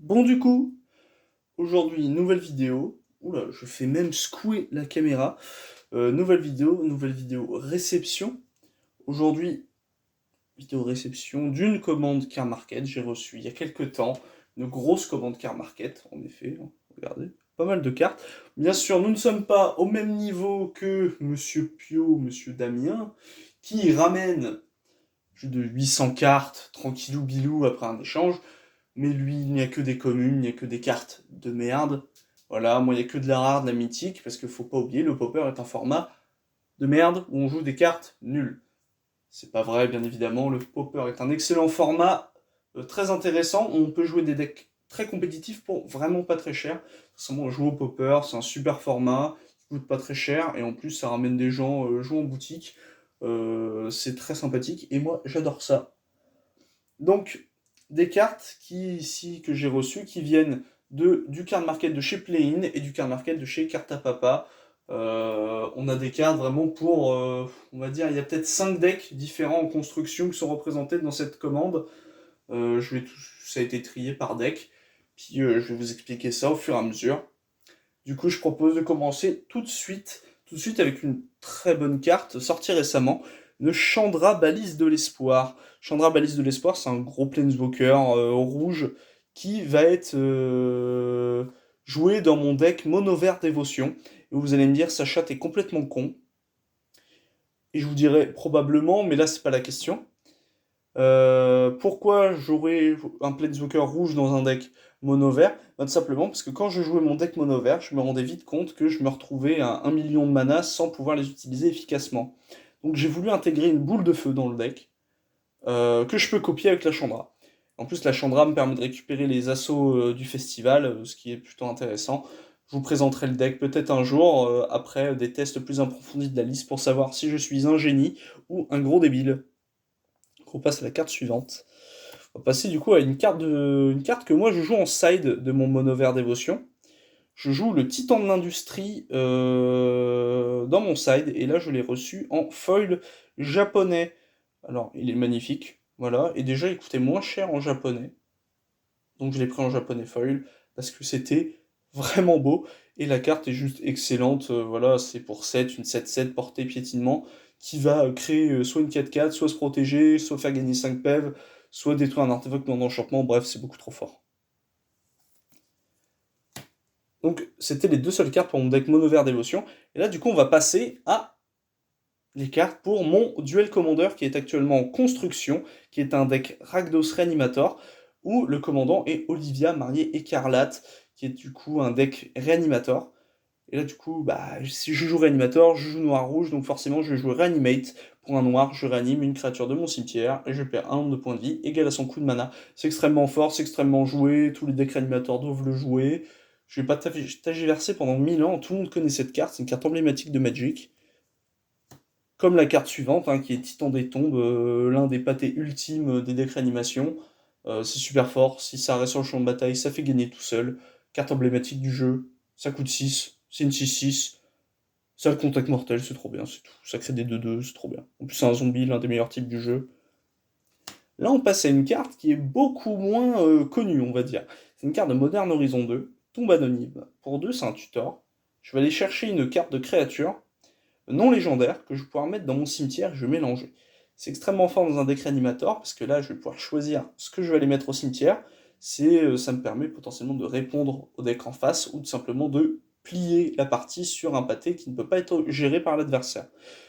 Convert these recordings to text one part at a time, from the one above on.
Bon du coup, aujourd'hui nouvelle vidéo. Oula, je fais même secouer la caméra. Nouvelle vidéo réception. Aujourd'hui, vidéo réception d'une commande Car Market. J'ai reçu il y a quelques temps une grosse commande Car Market, en effet. Hein, regardez, pas mal de cartes. Bien sûr, nous ne sommes pas au même niveau que Monsieur Pio, Monsieur Damien, qui ramène plus de 800 cartes, tranquillou bilou après un échange. Mais lui, il n'y a que des communes, il n'y a que des cartes de merde. Voilà, moi, il n'y a que de la rare, de la mythique, parce qu'il faut pas oublier, le popper est un format de merde où on joue des cartes nulles. C'est pas vrai, bien évidemment, le popper est un excellent format, très intéressant, où on peut jouer des decks très compétitifs pour vraiment pas très cher. Sincèrement, jouer au popper, c'est un super format, qui coûte pas très cher, et en plus, ça ramène des gens jouer en boutique. C'est très sympathique, et moi, j'adore ça. Donc, des cartes ici que j'ai reçues qui viennent du card market de chez Play-in et du card market de chez Cartapapa. On a des cartes vraiment pour, on va dire, il y a peut-être 5 decks différents en construction qui sont représentés dans cette commande. Ça a été trié par deck, puis je vais vous expliquer ça au fur et à mesure. Du coup, je propose de commencer tout de suite avec une très bonne carte sortie récemment, une Chandra Balise de l'Espoir. Chandra Balise de l'Espoir, c'est un gros Planeswalker rouge qui va être joué dans mon deck mono vert dévotion. Et vous allez me dire, sa chatte est complètement con. Et je vous dirai probablement, mais là c'est pas la question. Pourquoi j'aurais un Planeswalker rouge dans un deck mono vert? Bah, tout simplement parce que quand je jouais mon deck mono vert, je me rendais vite compte que je me retrouvais à 1 million de mana sans pouvoir les utiliser efficacement. Donc j'ai voulu intégrer une boule de feu dans le deck, que je peux copier avec la Chandra. En plus, la Chandra me permet de récupérer les assauts du festival, ce qui est plutôt intéressant. Je vous présenterai le deck peut-être un jour, après des tests plus approfondis de la liste, pour savoir si je suis un génie ou un gros débile. Donc on passe à la carte suivante. On va passer du coup à une carte que moi je joue en side de mon mono vert dévotion. Je joue le Titan de l'Industrie dans mon side, et là je l'ai reçu en foil japonais. Alors il est magnifique, voilà, et déjà il coûtait moins cher en japonais, donc je l'ai pris en japonais foil, parce que c'était vraiment beau, et la carte est juste excellente, voilà, c'est pour 7, une 7-7 portée piétinement, qui va créer soit une 4-4, soit se protéger, soit faire gagner 5 PEV, soit détruire un artefact non d'enchantement, bref, c'est beaucoup trop fort. Donc c'était les deux seules cartes pour mon deck mono vert dévotion, et là du coup on va passer à les cartes pour mon duel commander qui est actuellement en construction, qui est un deck Rakdos Reanimator, où le commandant est Olivia Mariée Écarlate, qui est du coup un deck Reanimator. Et là du coup, bah, si je joue Reanimator, je joue noir-rouge, donc forcément je vais jouer Reanimate. Pour un noir, je réanime une créature de mon cimetière, et je perds un nombre de points de vie égal à son coût de mana. C'est extrêmement fort, c'est extrêmement joué, tous les decks Reanimator doivent le jouer. Je vais pas tagiverser pendant 1000 ans, tout le monde connaît cette carte, c'est une carte emblématique de Magic. Comme la carte suivante, hein, qui est Titan des Tombes, l'un des pâtés ultimes des decks réanimation. C'est super fort, si ça reste sur le champ de bataille, ça fait gagner tout seul. Carte emblématique du jeu, ça coûte 6, c'est une 6-6. Ça a le contact mortel, c'est trop bien, c'est tout. Ça crée des 2-2, c'est trop bien. En plus, c'est un zombie, l'un des meilleurs types du jeu. Là, on passe à une carte qui est beaucoup moins connue, on va dire. C'est une carte de Modern Horizon 2, Tombe Anonyme. Pour 2, c'est un tutor. Je vais aller chercher une carte de créature non légendaire que je vais pouvoir mettre dans mon cimetière et je vais mélanger. C'est extrêmement fort dans un deck réanimator parce que là je vais pouvoir choisir ce que je vais aller mettre au cimetière. Ça me permet potentiellement de répondre au deck en face ou tout simplement de plier la partie sur un pâté qui ne peut pas être géré par l'adversaire.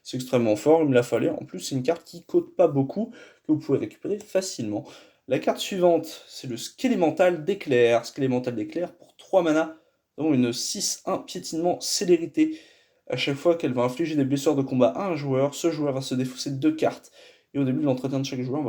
C'est extrêmement fort, il me l'a fallu. En plus, c'est une carte qui coûte pas beaucoup, que vous pouvez récupérer facilement. La carte suivante, c'est le Skélémental d'éclair. Skélémental d'éclair pour 3 mana, donc une 6-1 piétinement célérité. À chaque fois qu'elle va infliger des blessures de combat à un joueur, ce joueur va se défausser de 2 cartes. Et au début de l'entretien de chaque joueur,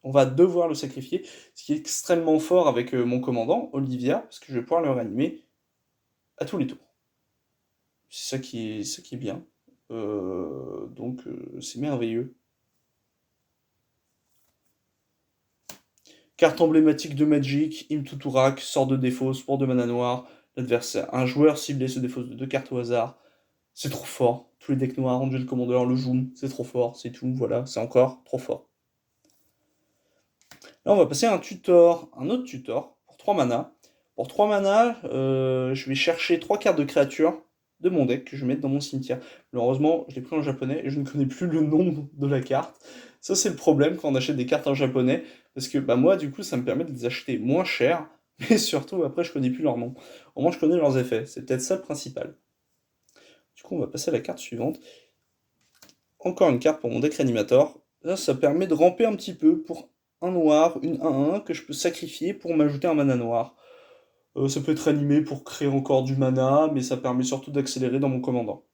on va devoir le sacrifier, ce qui est extrêmement fort avec mon commandant, Olivia, parce que je vais pouvoir le réanimer à tous les tours. Ça qui est bien. C'est merveilleux. Carte emblématique de Magic, Imtuturak, sort de défausse pour 2 mana noirs. L'adversaire, un joueur ciblé se défausse de 2 cartes au hasard. C'est trop fort. Tous les decks noirs, Angel Commander, le Zoom, c'est trop fort, c'est tout, voilà, c'est encore trop fort. Là, on va passer à un autre tutor, pour 3 mana. Pour 3 mana, je vais chercher 3 cartes de créatures de mon deck que je vais mettre dans mon cimetière. Malheureusement, je l'ai pris en japonais et je ne connais plus le nom de la carte. Ça, c'est le problème quand on achète des cartes en japonais, parce que bah, moi, du coup, ça me permet de les acheter moins cher, mais surtout, après, je connais plus leur nom. Au moins, je connais leurs effets. C'est peut-être ça le principal. Du coup, on va passer à la carte suivante. Encore une carte pour mon deck Reanimator. Là, ça permet de ramper un petit peu pour un noir, une 1-1 que je peux sacrifier pour m'ajouter un mana noir. Ça peut être animé pour créer encore du mana, mais ça permet surtout d'accélérer dans mon commandant.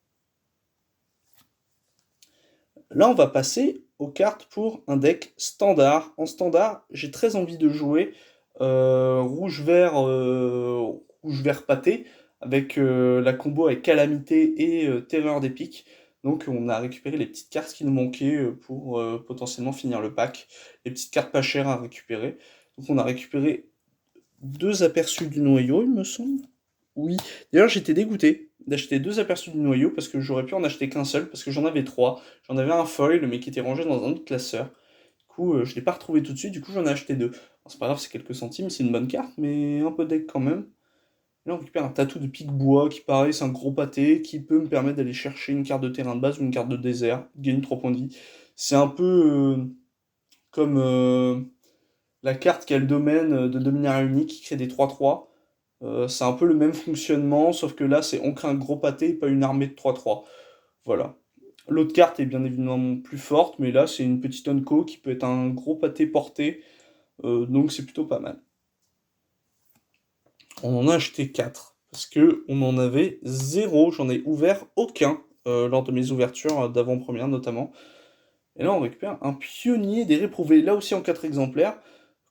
Là, on va passer aux cartes pour un deck standard. En standard, j'ai très envie de jouer rouge-vert pâté, avec la combo avec Calamité et Terreur des Pics. Donc on a récupéré les petites cartes qui nous manquaient pour potentiellement finir le pack. Les petites cartes pas chères à récupérer. Donc on a récupéré 2 aperçus du noyau, il me semble. Oui. D'ailleurs, j'étais dégoûté d'acheter 2 aperçus du noyau parce que j'aurais pu en acheter qu'un seul parce que j'en avais 3. J'en avais un foil, mais qui était rangé dans un autre classeur. Du coup, je l'ai pas retrouvé tout de suite, du coup, j'en ai acheté 2. Bon, c'est pas grave, c'est quelques centimes, c'est une bonne carte, mais un peu deck quand même. Là, on récupère un tatou de pique-bois qui, pareil, c'est un gros pâté qui peut me permettre d'aller chercher une carte de terrain de base ou une carte de désert, gagner 3 points de vie. C'est un peu comme la carte qui a le domaine de dominaire unique qui crée des 3-3. C'est un peu le même fonctionnement, sauf que là, c'est on crée un gros pâté et pas une armée de 3-3. Voilà. L'autre carte est bien évidemment plus forte, mais là, c'est une petite Onco qui peut être un gros pâté porté, donc c'est plutôt pas mal. On en a acheté 4, parce que on en avait 0, j'en ai ouvert aucun lors de mes ouvertures d'avant-première notamment. Et là, on récupère un pionnier des réprouvés, là aussi en 4 exemplaires.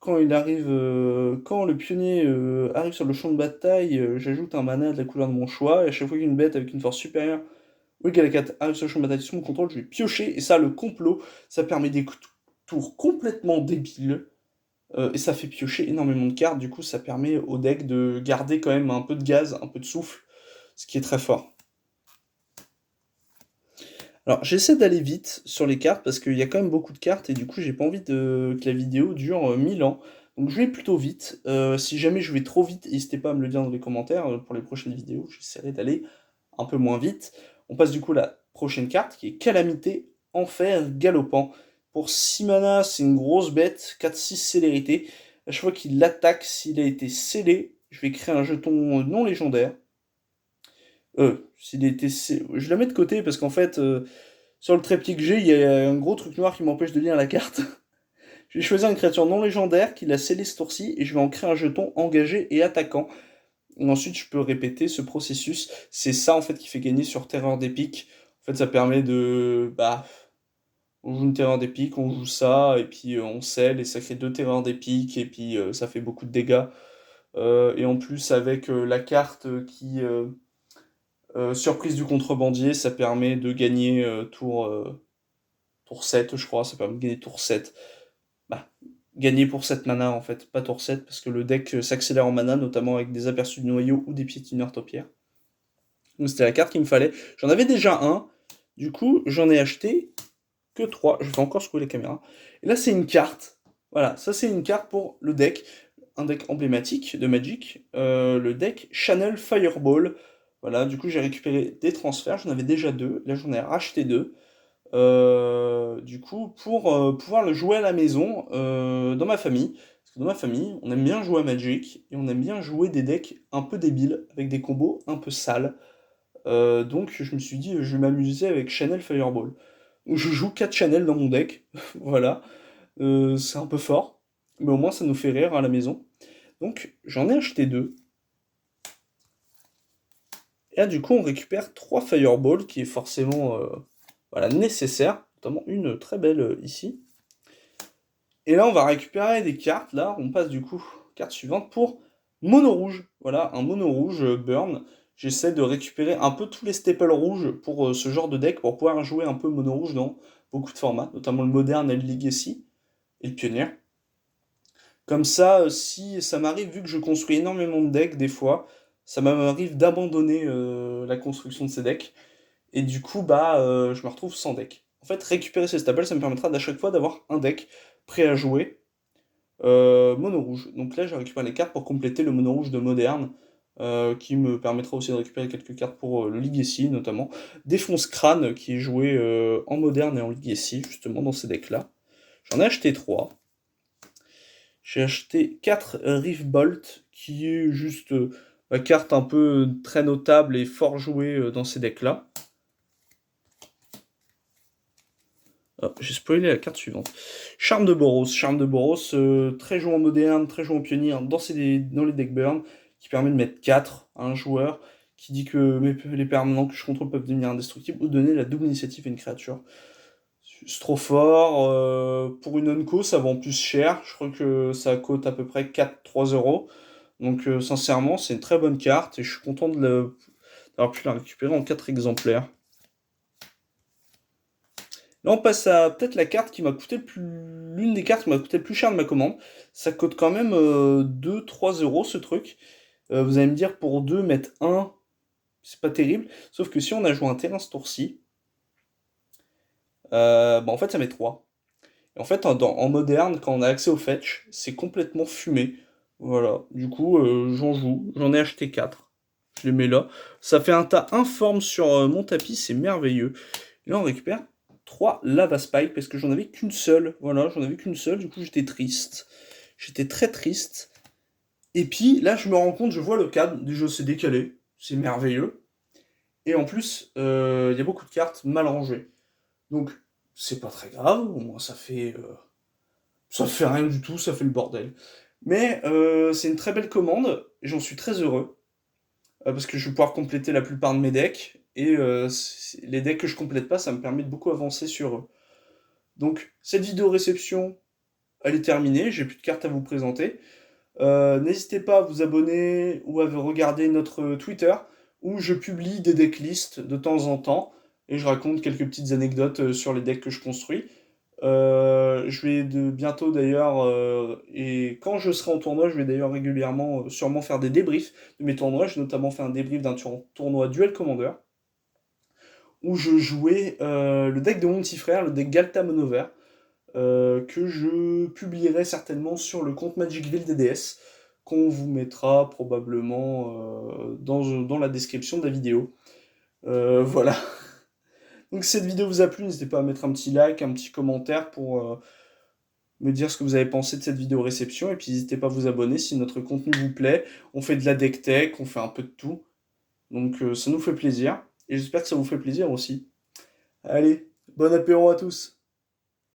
Quand quand le pionnier arrive sur le champ de bataille, j'ajoute un mana de la couleur de mon choix, et à chaque fois qu'une bête avec une force supérieure ou égale à 4 arrive sur le champ de bataille sous mon contrôle, je vais piocher, et ça, le complot, ça permet des tours complètement débiles, et ça fait piocher énormément de cartes, du coup ça permet au deck de garder quand même un peu de gaz, un peu de souffle, ce qui est très fort. Alors, j'essaie d'aller vite sur les cartes parce qu'il y a quand même beaucoup de cartes et du coup, j'ai pas envie que la vidéo dure 1000 ans. Donc, je vais plutôt vite. Si jamais je vais trop vite, n'hésitez pas à me le dire dans les commentaires pour les prochaines vidéos. J'essaierai d'aller un peu moins vite. On passe du coup à la prochaine carte qui est Calamité Enfer Galopant. Pour 6 mana, c'est une grosse bête, 4-6 célérité. À chaque fois qu'il attaque, s'il a été scellé, je vais créer un jeton non légendaire. Je la mets de côté parce qu'en fait, sur le trépied que j'ai, il y a un gros truc noir qui m'empêche de lire la carte. Je vais choisir une créature non légendaire qui l'a scellé ce tour-ci et je vais en créer un jeton engagé et attaquant. Et ensuite, je peux répéter ce processus. C'est ça en fait qui fait gagner sur Terreur d'épique. En fait, ça permet de. Bah, on joue une Terreur d'épique, on joue ça, et puis on scelle et ça crée 2 terreurs d'épique, et puis ça fait beaucoup de dégâts. Et en plus, avec la carte qui. Surprise du contrebandier, ça permet de gagner tour 7, je crois, ça permet de gagner tour 7. Bah, gagner pour 7 mana en fait, pas tour 7, parce que le deck s'accélère en mana, notamment avec des aperçus de noyau ou des piétineurs topières. Donc c'était la carte qu'il me fallait. J'en avais déjà un, du coup j'en ai acheté que 3. Je vais encore secouer les caméras. Et là c'est une carte. Voilà, ça c'est une carte pour le deck. Un deck emblématique de Magic. Le deck Channel Fireball. Voilà, du coup j'ai récupéré des transferts. J'en avais déjà 2. Là j'en ai racheté 2. Du coup, pour pouvoir le jouer à la maison, dans ma famille. Parce que dans ma famille, on aime bien jouer à Magic. Et on aime bien jouer des decks un peu débiles. Avec des combos un peu sales. Donc je me suis dit, je vais m'amuser avec Channel Fireball. Je joue 4 channels dans mon deck, voilà. C'est un peu fort, mais au moins ça nous fait rire à la maison. Donc j'en ai acheté 2. Et là du coup on récupère 3 Fireballs, qui est forcément voilà, nécessaire, notamment une très belle ici. Et là on va récupérer des cartes, là on passe du coup, carte suivante pour mono rouge. Voilà, un mono rouge burn. J'essaie de récupérer un peu tous les staples rouges pour ce genre de deck, pour pouvoir jouer un peu mono rouge dans beaucoup de formats, notamment le moderne et le legacy, et le pionnier. Comme ça, si ça m'arrive, vu que je construis énormément de decks des fois, ça m'arrive d'abandonner la construction de ces decks, et du coup, bah, je me retrouve sans deck. En fait, récupérer ces staples, ça me permettra d'à chaque fois d'avoir un deck prêt à jouer, mono rouge. Donc là, j'ai récupéré les cartes pour compléter le mono rouge de Moderne, qui me permettra aussi de récupérer quelques cartes pour le Legacy, notamment. Défonce Crâne, qui est joué en Moderne et en Legacy, justement, dans ces decks-là. J'en ai acheté 3. J'ai acheté 4 Reef Bolt, qui est juste ma carte un peu très notable et fort jouée dans ces decks-là. Oh, j'ai spoilé la carte suivante. Charme de Boros. Charme de Boros, très joué en moderne, très joué en pionnier, dans les decks burn, qui permet de mettre 4 à un joueur, qui dit que les permanents que je contrôle peuvent devenir indestructibles ou donner la double initiative à une créature. C'est trop fort. Pour une Onco, ça vend plus cher. Je crois que ça coûte à peu près 4-3 euros. Donc sincèrement, c'est une très bonne carte et je suis content d'avoir pu la récupérer en 4 exemplaires. Là, on passe à peut-être la carte qui m'a coûté l'une des cartes qui m'a coûté le plus cher de ma commande. Ça coûte quand même 2-3 euros ce truc. Vous allez me dire, pour 2, mettre 1, c'est pas terrible. Sauf que si on a joué un terrain ce tour-ci, bah, en fait, ça met 3. Et en fait, en moderne, quand on a accès au fetch, c'est complètement fumé. Voilà. Du coup, j'en joue. J'en ai acheté 4. Je les mets là. Ça fait un tas informe sur mon tapis, c'est merveilleux. Et là, on récupère 3 Lava Spike parce que j'en avais qu'une seule. Voilà, j'en avais qu'une seule. Du coup, j'étais triste. J'étais très triste. Et puis, là, je me rends compte, je vois le cadre. Déjà, c'est décalé. C'est merveilleux. Et en plus, il y a beaucoup de cartes mal rangées. Donc, c'est pas très grave. Au moins, ça fait rien du tout, ça fait le bordel. Mais c'est une très belle commande, et j'en suis très heureux, parce que je vais pouvoir compléter la plupart de mes decks, et les decks que je complète pas, ça me permet de beaucoup avancer sur eux. Donc cette vidéo réception, elle est terminée, j'ai plus de cartes à vous présenter. N'hésitez pas à vous abonner ou à regarder notre Twitter, où je publie des decklists de temps en temps, et je raconte quelques petites anecdotes sur les decks que je construis. Je vais bientôt d'ailleurs, et quand je serai en tournoi, je vais d'ailleurs régulièrement sûrement faire des débriefs de mes tournois. J'ai notamment fait un débrief d'un tournoi Duel Commander, où je jouais le deck de mon petit frère, le deck Galta Monover, que je publierai certainement sur le compte Magicville DDS, qu'on vous mettra probablement dans la description de la vidéo. Voilà. Donc si cette vidéo vous a plu, n'hésitez pas à mettre un petit like, un petit commentaire pour me dire ce que vous avez pensé de cette vidéo réception, et puis n'hésitez pas à vous abonner si notre contenu vous plaît. On fait de la deck tech, on fait un peu de tout, donc ça nous fait plaisir, et j'espère que ça vous fait plaisir aussi. Allez, bon apéro à tous!